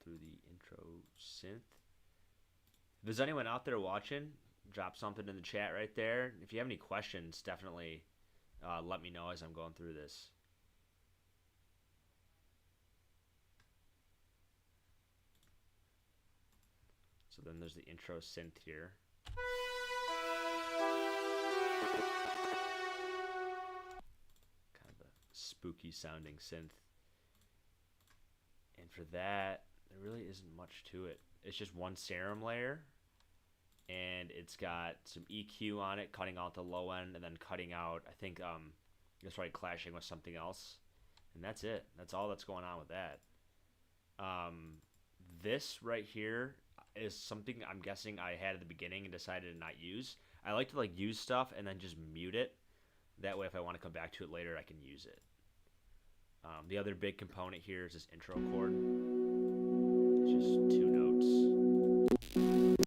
through the intro synth. If there's anyone out there watching, drop something in the chat right there. If you have any questions, definitely let me know as I'm going through this. So then there's the intro synth here. Kind of a spooky sounding synth. And for that, there really isn't much to it. It's just one serum layer, and it's got some EQ on it, cutting out the low end, and then cutting out, I think, it's probably clashing with something else. And that's it. That's all that's going on with that. This right here is something I'm guessing I had at the beginning and decided to not use. I like to like use stuff and then just mute it. That way if I want to come back to it later, I can use it. The other big component here is this intro chord. It's just 2 notes. Intro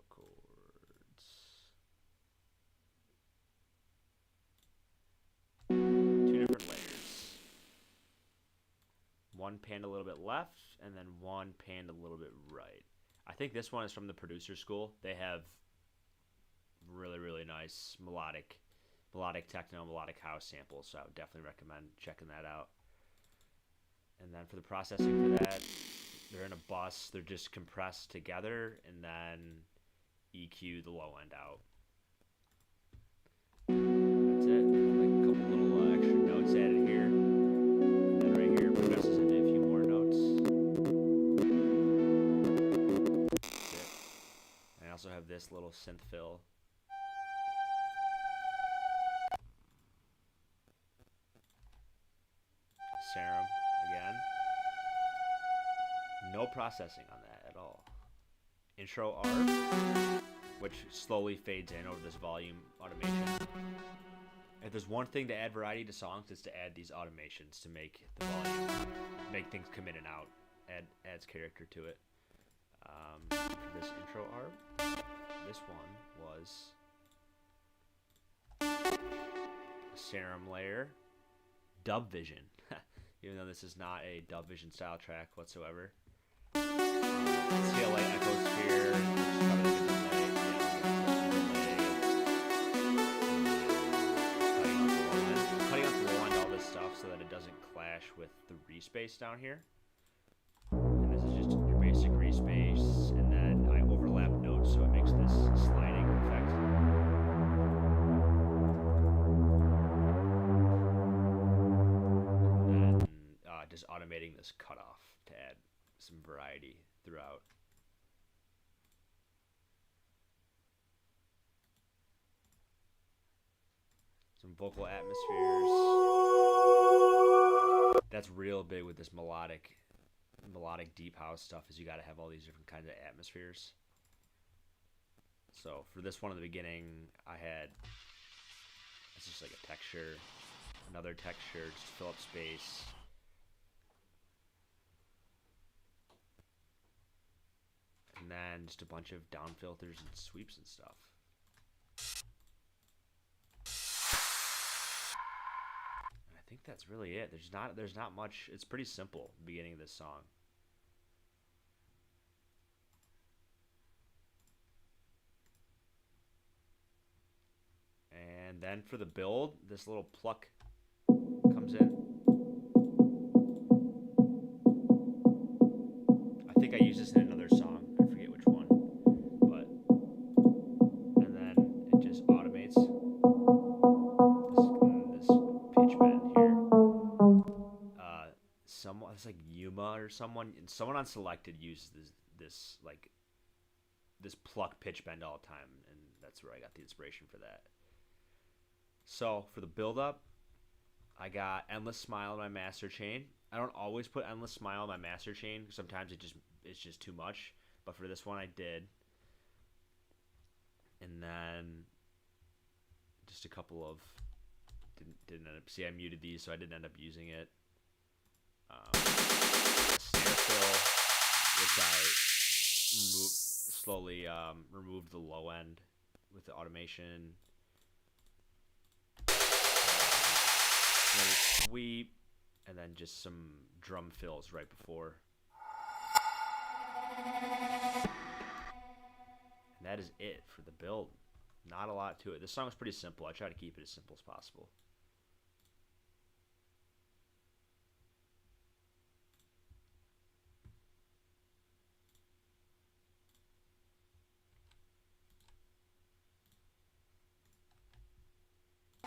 chords. 2 different layers. One panned a little bit left, and then one panned a little bit right. I think this one is from the producer school. They have really, really nice melodic techno, melodic house samples, so I would definitely recommend checking that out. And then for the processing for that, they're in a bus. They're just compressed together, and then EQ the low end out. That's it. Like a couple little extra notes added here. And then right here progresses into a few more notes. That's it. I also have this little synth fill. Serum again. No processing on that at all. Intro ARP, which slowly fades in over this volume automation. If there's one thing to add variety to songs, it's to add these automations to make the volume, make things come in and out, adds character to it. For this intro ARP, this one was a serum layer, dub vision. Even though this is not a dub vision style track whatsoever. CLA Echosphere, which is probably a good delay. Cutting out the low end, all this stuff so that it doesn't clash with the respace down here. And this is just your basic respace, and then I overlap notes so it makes this sliding effect. Just automating this cutoff to add some variety throughout. Some vocal atmospheres. That's real big with this melodic deep house stuff, is you got to have all these different kinds of atmospheres. So for this one in the beginning, I had, it's just like a texture, another texture, just to fill up space. And then just a bunch of down filters and sweeps and stuff. And I think that's really it. There's not much. It's pretty simple, the beginning of this song. And then for the build, this little pluck comes in. I think I used this in another song. I forget which one. But and then it just automates this pitch bend here. Someone, it's like Yuma or someone on Selected uses this pluck pitch bend all the time, and that's where I got the inspiration for that. So for the build up, I got Endless Smile in my master chain. I don't always put Endless Smile in my master chain. Sometimes it's just too much. But for this one I did. And then just a couple of didn't end up, see, I muted these, so I didn't end up using it. A snare fill, which I slowly removed the low end with the automation. Sweep, and then just some drum fills right before. And that is it for the build. Not a lot to it. This song is pretty simple. I try to keep it as simple as possible.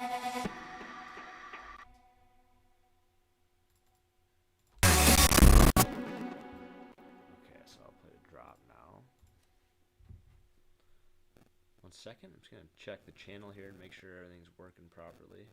Okay, so I'll play the drop now. 1 second. I'm just going to check the channel here and make sure everything's working properly.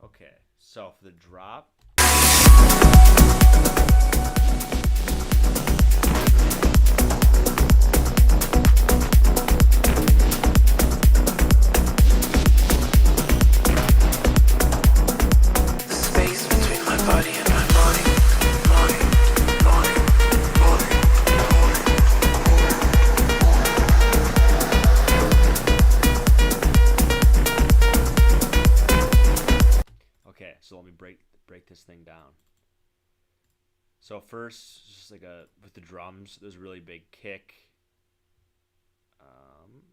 Okay, so for the drop, so let me break this thing down. So first, just like with the drums, there's a really big kick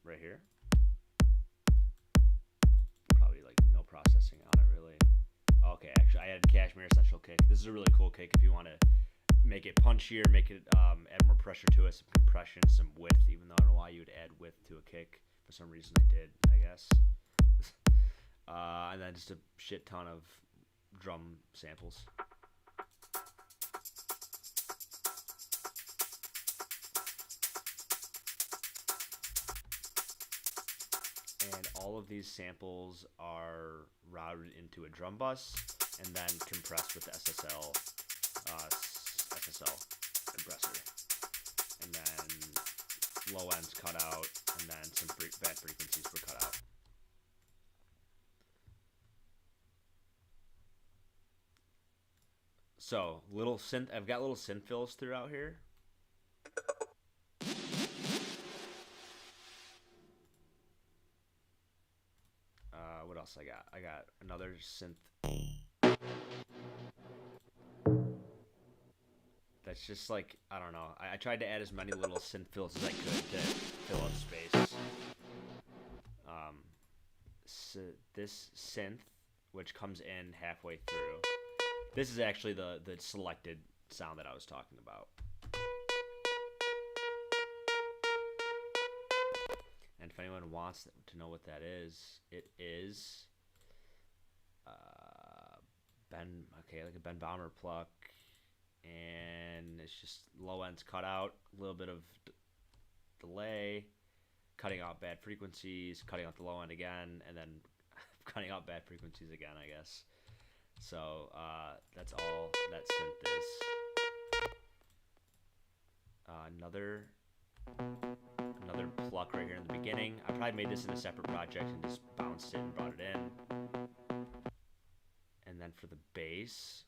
right here. Probably like no processing on it really. Okay, actually I added Cashmere Essential kick. This is a really cool kick if you want to make it punchier, make it add more pressure to it, some compression, some width, even though I don't know why you would add width to a kick. For some reason I did, I guess. And then just a shit ton of drum samples. And all of these samples are routed into a drum bus and then compressed with the SSL compressor. And then low ends cut out, and then some bad frequencies were cut out. So, little synth. I've got little synth fills throughout here. What else I got? I got another synth. That's just like, I don't know. I tried to add as many little synth fills as I could to fill up space. So this synth, which comes in halfway through. This is actually the selected sound that I was talking about. And if anyone wants to know what that is, it is like a Ben Baumer pluck, and it's just low ends cut out, a little bit of delay, cutting out bad frequencies, cutting out the low end again, and then cutting out bad frequencies again, I guess. So that's all that synth is. Another pluck right here in the beginning. I probably made this in a separate project and just bounced it and brought it in. And then for the bass,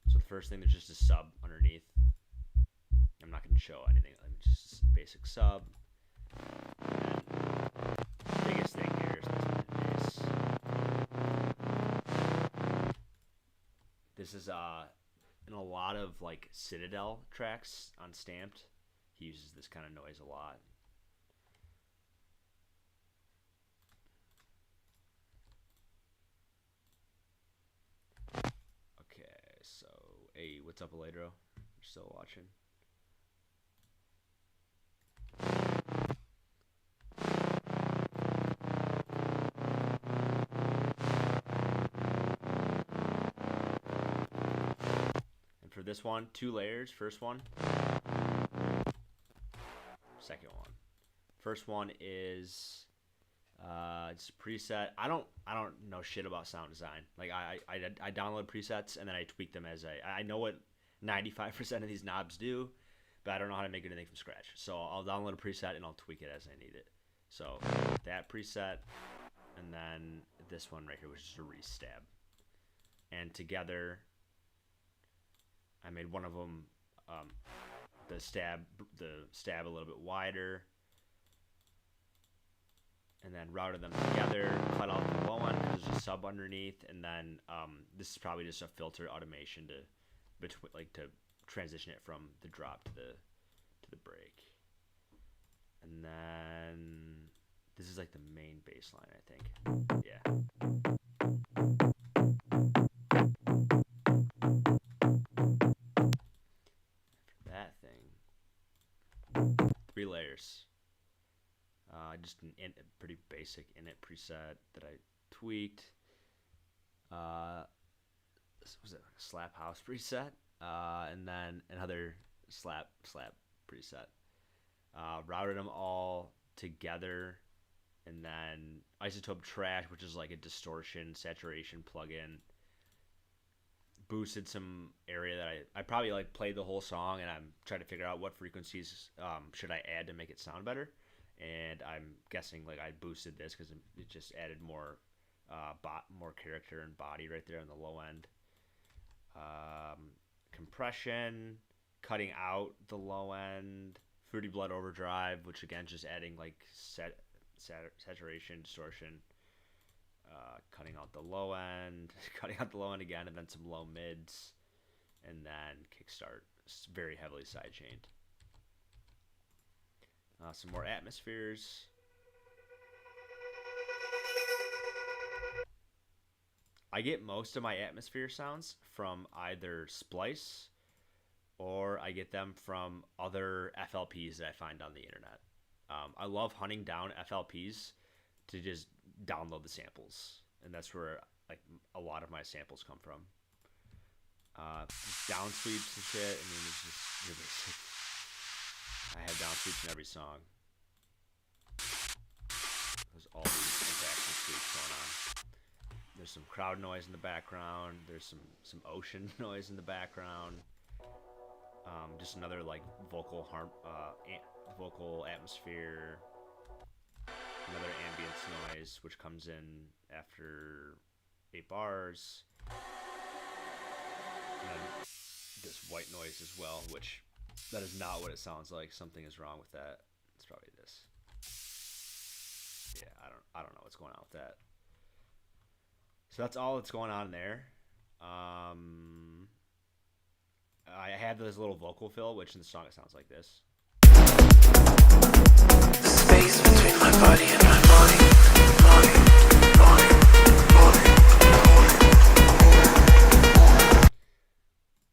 so the first thing, there's just a sub underneath. I'm not going to show anything. I'm just basic sub. And the biggest thing here is this bass. This is in a lot of like Citadel tracks on Stamped. He uses this kind of noise a lot. Okay, so hey, what's up, Eladro? You're still watching? And for this one, 2 layers. First one. Second one. First one is it's a preset. I don't know shit about sound design. Like I download presets and then I tweak them as I know what 95% of these knobs do, but I don't know how to make anything from scratch. So I'll download a preset and I'll tweak it as I need it. So that preset, and then this one right here, which is a restab. And together, I made one of them the stab a little bit wider, and then routed them together, cut out the low one because there's a sub underneath, and then this is probably just a filter automation to transition it from the drop to the break. And then this is like the main bass line, I think. Yeah. For that thing, 3 layers. Just a pretty basic init preset that I tweaked. This was a slap house preset, and then another slap preset. Routed them all together, and then Isotope Trash, which is like a distortion saturation plugin. Boosted some area that I probably like played the whole song, and I'm trying to figure out what frequencies should I add to make it sound better. And I'm guessing like I boosted this because it just added more character and body right there on the low end. Compression, cutting out the low end. Fruity Blood Overdrive, which again just adding like saturation, distortion. Cutting out the low end, cutting out the low end again, and then some low mids, and then kickstart. It's very heavily sidechained. Some more atmospheres. I get most of my atmosphere sounds from either Splice or I get them from other FLPs that I find on the internet. I love hunting down FLPs to just download the samples, and that's where like a lot of my samples come from. Down sweeps and shit. I mean, it's just really sick. I have down sweeps in every song. There's all these interaction sweeps going on. There's some crowd noise in the background. There's some ocean noise in the background. Just another like vocal atmosphere. Another ambience noise, which comes in after 8 bars. And then this white noise as well, which that is not what it sounds like. Something is wrong with that. It's probably this. Yeah, I don't know what's going on with that. So that's all that's going on there. I had this little vocal fill, which in the song it sounds like this. The space between my body and my mind.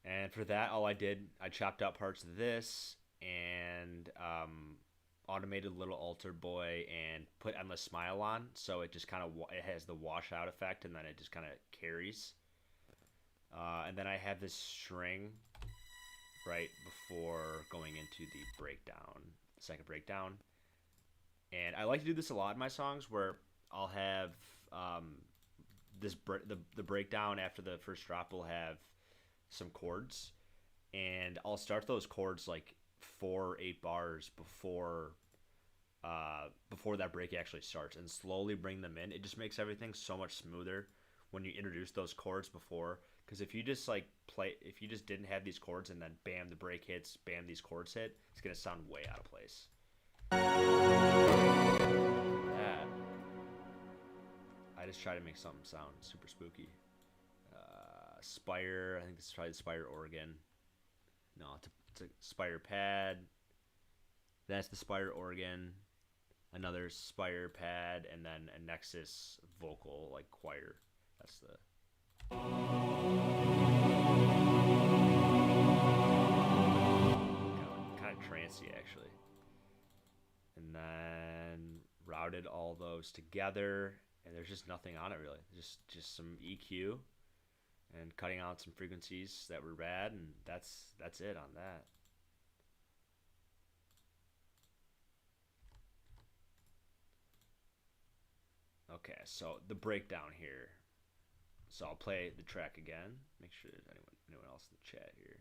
And for that, all I did, I chopped out parts of this and automated little altar boy and put Endless Smile on, so it just kind of it has the washout effect, and then it just kind of carries. And then I have this string right before going into the breakdown, the second breakdown. And I like to do this a lot in my songs, where I'll have the breakdown after the first drop will have some chords, and I'll start those chords like 4 or 8 bars before that break actually starts, and slowly bring them in. It just makes everything so much smoother when you introduce those chords before. Because if you just if you just didn't have these chords and then bam, the break hits, bam, these chords hit, it's gonna sound way out of place. That I just try to make something sound super spooky. Spire, I think this is probably the Spire organ. No, it's a Spire pad. That's the Spire organ. Another Spire pad, and then a Nexus vocal, like choir. That's the... Kind of trancey, actually. And then routed all those together, and there's just nothing on it, really. Just some EQ, and cutting out some frequencies that were rad, and that's it on that. Okay, so the breakdown here. So I'll play the track again. Make sure there's anyone else in the chat here.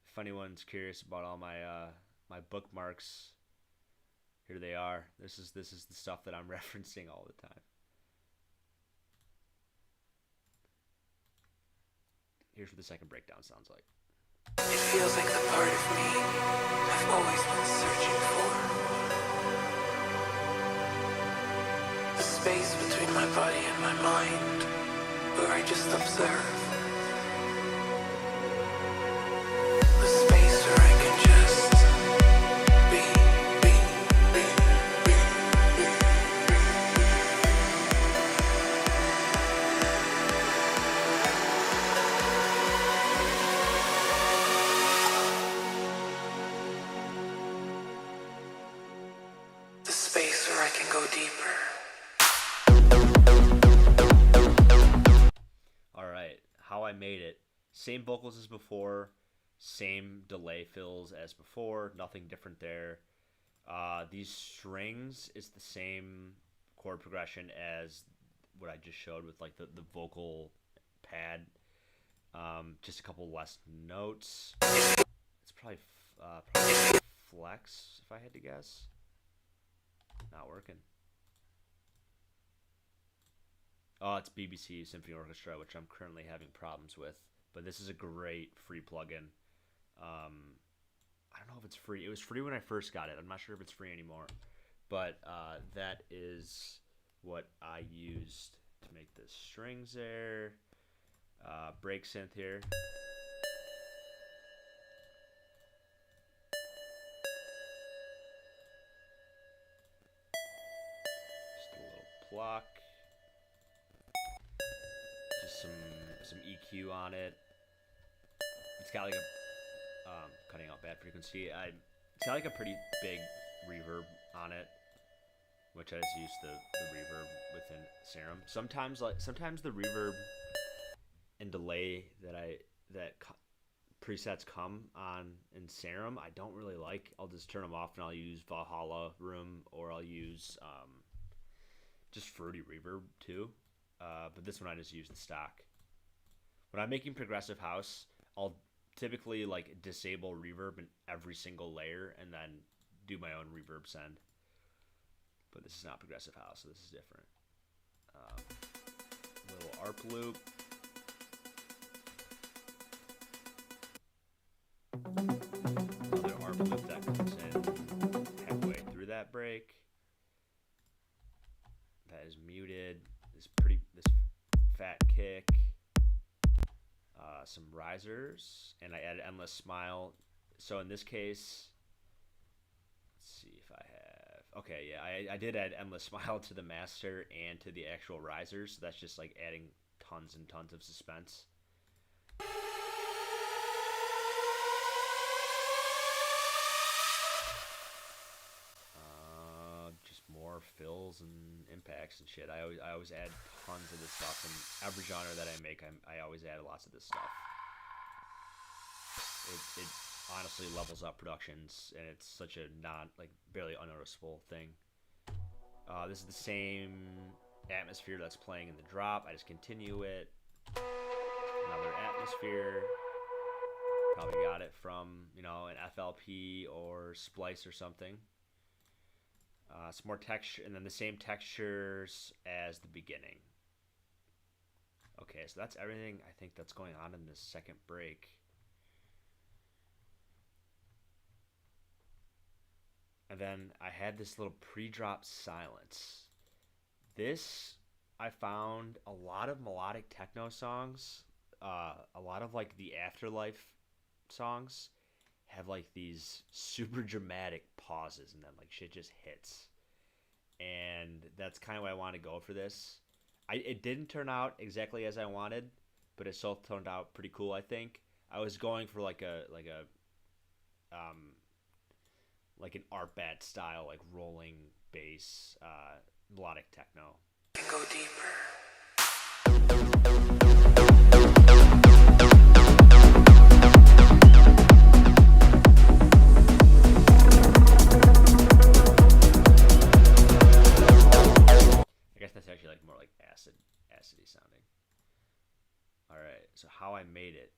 If anyone's curious about all my my bookmarks. Here they are. This is the stuff that I'm referencing all the time. Here's what the second breakdown sounds like. It feels like the part of me I've always been searching for. The space between my body and my mind, where I just observe. The space where I can just be. The space where I can go deeper. Alright, how I made it. Same vocals as before, same delay fills as before, nothing different there. These strings is the same chord progression as what I just showed with like the vocal pad. Just a couple less notes. It's probably flex, if I had to guess. Not working. Oh, it's BBC Symphony Orchestra, which I'm currently having problems with. But this is a great free plugin. I don't know if it's free. It was free when I first got it. I'm not sure if it's free anymore. But that is what I used to make the strings there. Break synth here. Just a little pluck. Just some EQ on it. It's got like a cutting out bad frequency. It's got like a pretty big reverb on it, which I just use the reverb within Serum. Sometimes the reverb and delay that presets come on in Serum I don't really like. I'll just turn them off and I'll use Valhalla Room, or I'll use just Fruity Reverb too. But this one I just use the stock. When I'm making progressive house, I'll typically like disable reverb in every single layer and then do my own reverb send. But this is not progressive house, so this is different. Little ARP loop. Another ARP loop that comes in halfway through that break. That is muted. This fat kick. Some risers, and I added Endless Smile. So in this case, let's see if I have. Okay, yeah, I did add Endless Smile to the master and to the actual risers. So that's just like adding tons and tons of suspense. Just more fills and impacts and shit. I always add tons of this stuff, and every genre that I make, I always add lots of this stuff. It honestly levels up productions, and it's such a barely unnoticeable thing. This is the same atmosphere that's playing in the drop. I just continue it. Another atmosphere. Probably got it from an FLP or Splice or something. Some more texture, and then the same textures as the beginning. Okay, so that's everything I think that's going on in this second break. And then I had this little pre-drop silence. This, I found a lot of melodic techno songs, a lot of like the Afterlife songs have like these super dramatic pauses, and then like shit just hits. And that's kind of what I want to go for this. It didn't turn out exactly as I wanted, but it still turned out pretty cool, I think. I was going for like an ARTBAT style, like rolling bass, melodic techno. Go deeper. I guess that's actually like more like acidy sounding. All right, so how I made it.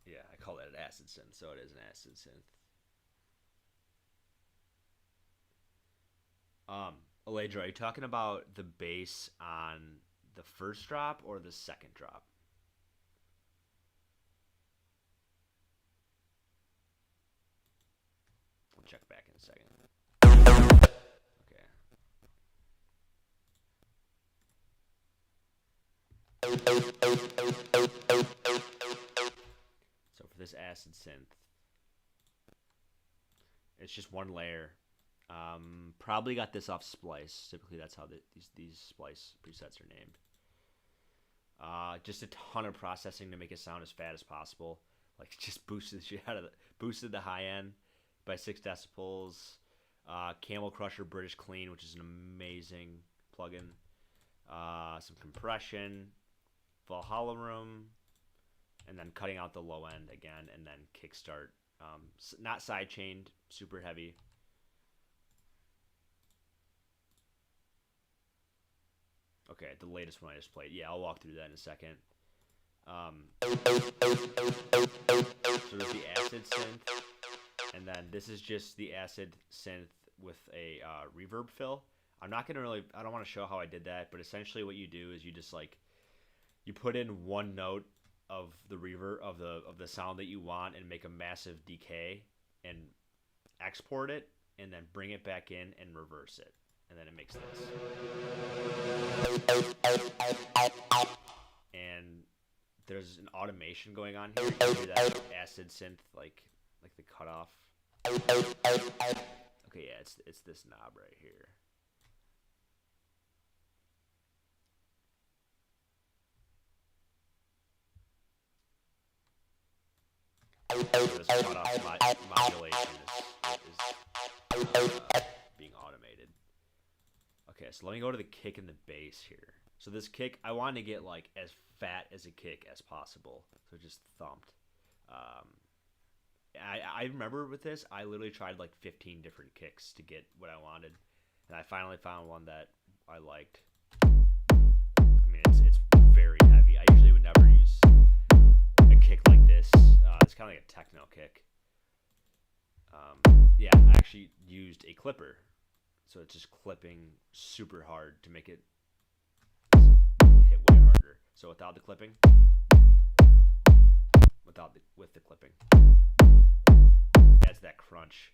Yeah, I call that an acid synth, so it is an acid synth. Aledra, are you talking about the bass on the first drop or the second drop? I'll check back in a second. Okay. So for this acid synth, it's just one layer. Probably got this off Splice. Typically, that's how these Splice presets are named. Just a ton of processing to make it sound as fat as possible. Like just boosted the shit out of boosted the high end by 6 decibels. Camel Crusher British Clean, which is an amazing plugin. Some compression, Valhalla Room, and then cutting out the low end again, and then kickstart. Not sidechained, super heavy. Okay, the latest one I just played. Yeah, I'll walk through that in a second. So there's the acid synth, and then this is just the acid synth with a reverb fill. I don't want to show how I did that, but essentially what you do is you just like, you put in one note of the reverb of the sound that you want and make a massive decay and export it, and then bring it back in and reverse it. And then it makes this. And there's an automation going on here. You can hear that acid synth, like the cutoff. Okay, yeah, it's this knob right here. So this cutoff modulation is being automated. Okay, so let me go to the kick and the bass here. So this kick, I want to get like as fat as a kick as possible. So just thumped. I remember with this, I literally tried like 15 different kicks to get what I wanted, and I finally found one that I liked. I mean, it's very heavy. I usually would never use a kick like this. It's kind of like a techno kick. Yeah, I actually used a clipper. So it's just clipping super hard to make it hit way harder. So without the clipping, with the clipping, adds that crunch.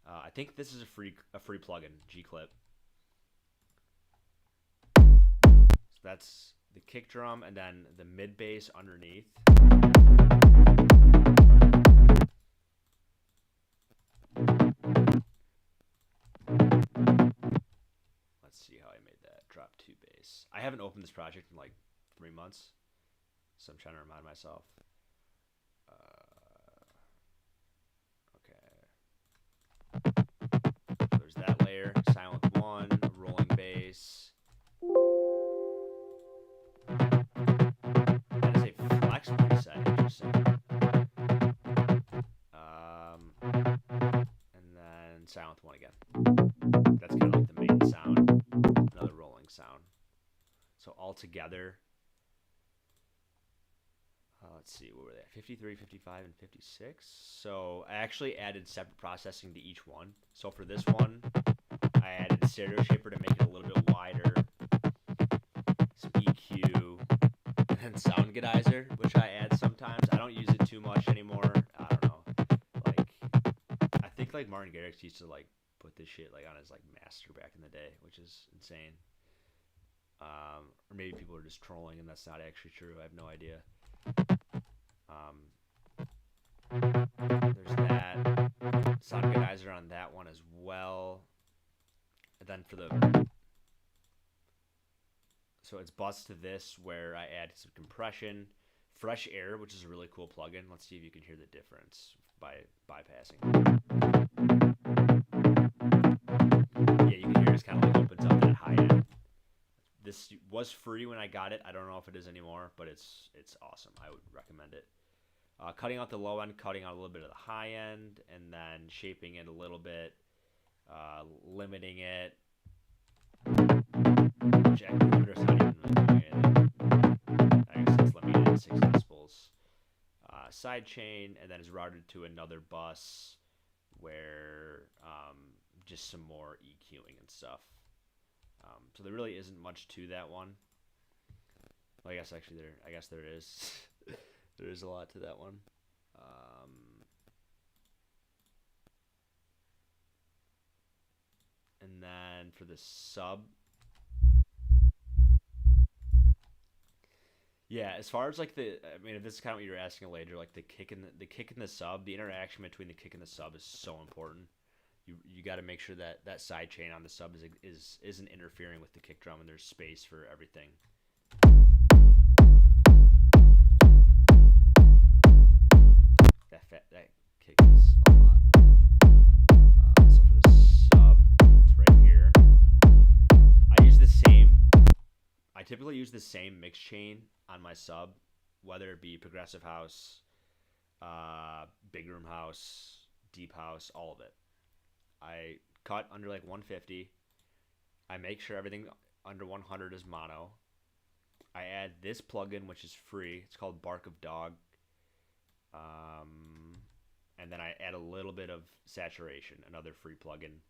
I think this is a free plugin, G-Clip. So that's the kick drum, and then the mid bass underneath. Let's see how I made that drop 2 bass. I haven't opened this project in like 3 months, so I'm trying to remind myself. Okay. There's that layer, silent 1, rolling bass. That is a flex preset, interesting. And then silent 1 again. That's kind of like the main sound. Another rolling sound. So all together, let's see, what were they? 53, 55, and 56. So I actually added separate processing to each one. So for this one, I added a stereo shaper to make it a little bit wider, some EQ, and then sound godizer, which I add sometimes. I don't use it too much anymore. I don't know. Like, I think like Martin Garrix used to like put this shit like on his like master back in the day, which is insane. Or maybe people are just trolling and that's not actually true. I have no idea. There's that sound godizer on that one as well. And then for so it's bus to this where I add some compression, Fresh Air, which is a really cool plugin. Let's see if you can hear the difference by bypassing. Yeah, you can hear it's kind of like opens up that high end. This was free when I got it. I don't know if it is anymore, but it's awesome. I would recommend it. Cutting out the low end, cutting out a little bit of the high end, and then shaping it a little bit, limiting it. Jack limiter's not even really doing anything. I guess it's limited at 6 decibels. side chain, and then is routed to another bus where just some more EQing and stuff. So there really isn't much to that one. Well, I guess there is. There is a lot to that one. And then for the sub, yeah, as far as like I mean, if this is kind of what you were asking later, like the kick and the kick and the sub, the interaction between the kick and the sub is so important. You got to make sure that that side chain on the sub isn't interfering with the kick drum, and there's space for everything. That kick is a lot. So for the sub, it's right here. I typically use the same mix chain on my sub, whether it be progressive house, big room house, deep house, all of it. I cut under like 150. I make sure everything under 100 is mono. I add this plugin, which is free. It's called Bark of Dog. And then I add a little bit of saturation, another free plugin.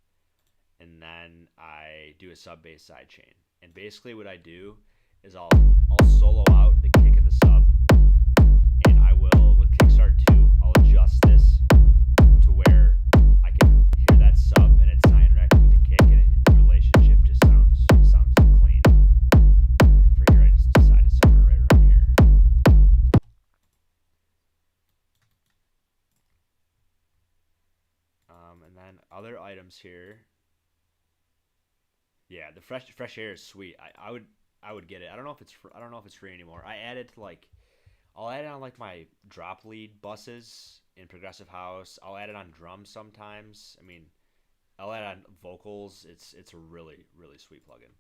And then I do a sub bass side chain. And basically what I do is I'll solo out the kick of the sub, and I will, with Kickstart 2, I'll adjust this to where I can hear that sub and it's not interacting with the kick, and the relationship just sounds clean. And for here, I just decided somewhere right around here. And then other items here. Yeah, the fresh air is sweet. I would get it. I don't know if it's free anymore. I add it to I'll add it on like my drop lead buses in progressive house. I'll add it on drums sometimes. I mean, I'll add it on vocals. It's a really sweet plugin.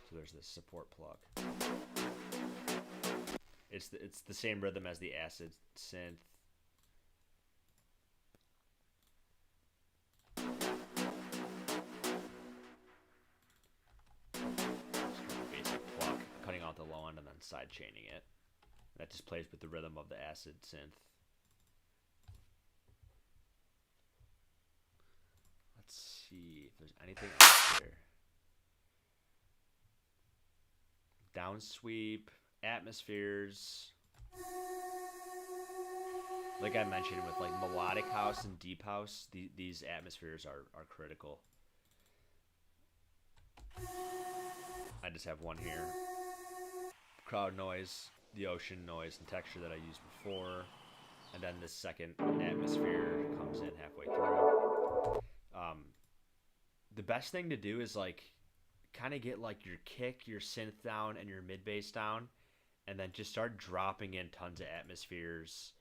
So there's this support plug. It's the same rhythm as the acid synth. The low end and then side chaining it. That just plays with the rhythm of the acid synth. Let's see if there's anything else here. Down sweep, atmospheres. Like I mentioned with like melodic house and deep house, these atmospheres are critical. I just have one here. Crowd noise, the ocean noise and texture that I used before, and then this second atmosphere comes in halfway through. The best thing to do is like kind of get like your kick, your synth down, and your mid bass down, and then just start dropping in tons of atmospheres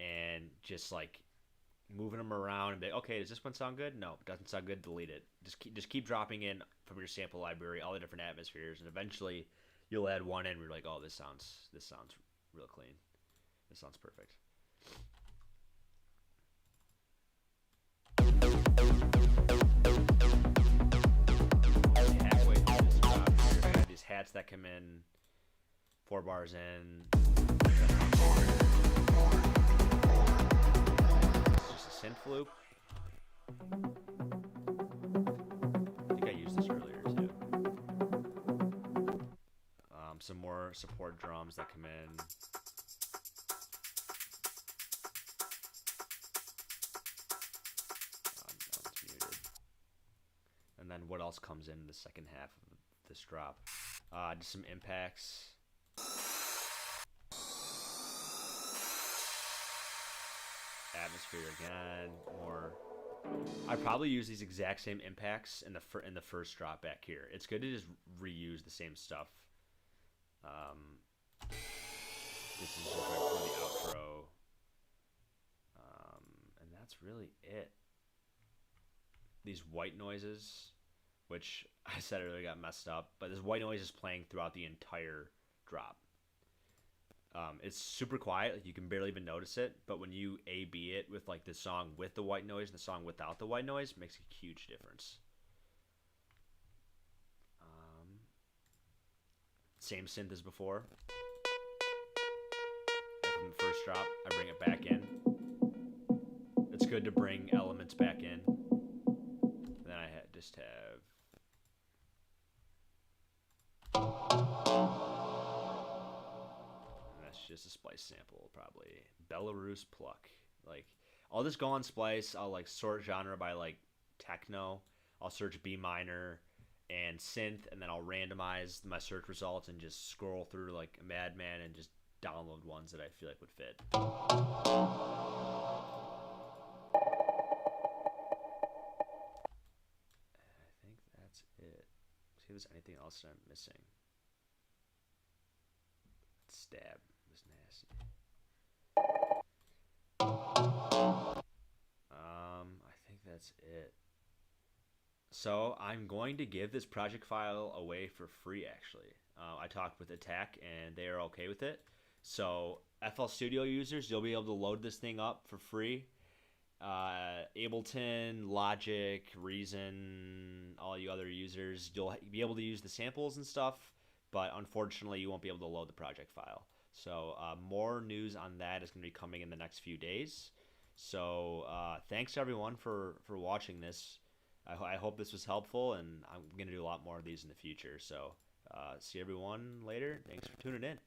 and just like moving them around and be like, okay, does this one sound good? No, it doesn't sound good. Delete it. Just keep dropping in from your sample library all the different atmospheres, and eventually you'll add one in where you're like, oh, this sounds real clean. This sounds perfect. Halfway through this job here, I have these hats that come in 4 bars in. It's just a synth loop. I think I used this earlier too. Some more support drums that come in. It's muted. And then what else comes in the second half of this drop? Just some impacts. Atmosphere again. More. I probably use these exact same impacts in the first drop back here. It's good to just reuse the same stuff. This is just right before the outro, and that's really it. These white noises, which I said earlier got messed up, but this white noise is playing throughout the entire drop. It's super quiet, like you can barely even notice it, but when you A/B it with like the song with the white noise and the song without the white noise, it makes a huge difference. Same synth as before. From the first drop, I bring it back in. It's good to bring elements back in. Then I just have. And that's just a Splice sample, probably. Belarus Pluck. Like, I'll just go on Splice. I'll like sort genre by like techno. I'll search B minor and synth, and then I'll randomize my search results and just scroll through like a madman and just download ones that I feel like would fit. I think that's it. See if there's anything else that I'm missing. Stab was nasty. I think that's it. So I'm going to give this project file away for free. Actually, I talked with Attack and they are okay with it. So FL Studio users, you'll be able to load this thing up for free. Ableton, Logic, Reason, all you other users, you'll be able to use the samples and stuff, but unfortunately you won't be able to load the project file. So more news on that is going to be coming in the next few days. So thanks everyone for watching this. I hope this was helpful, and I'm going to do a lot more of these in the future. So see everyone later. Thanks for tuning in.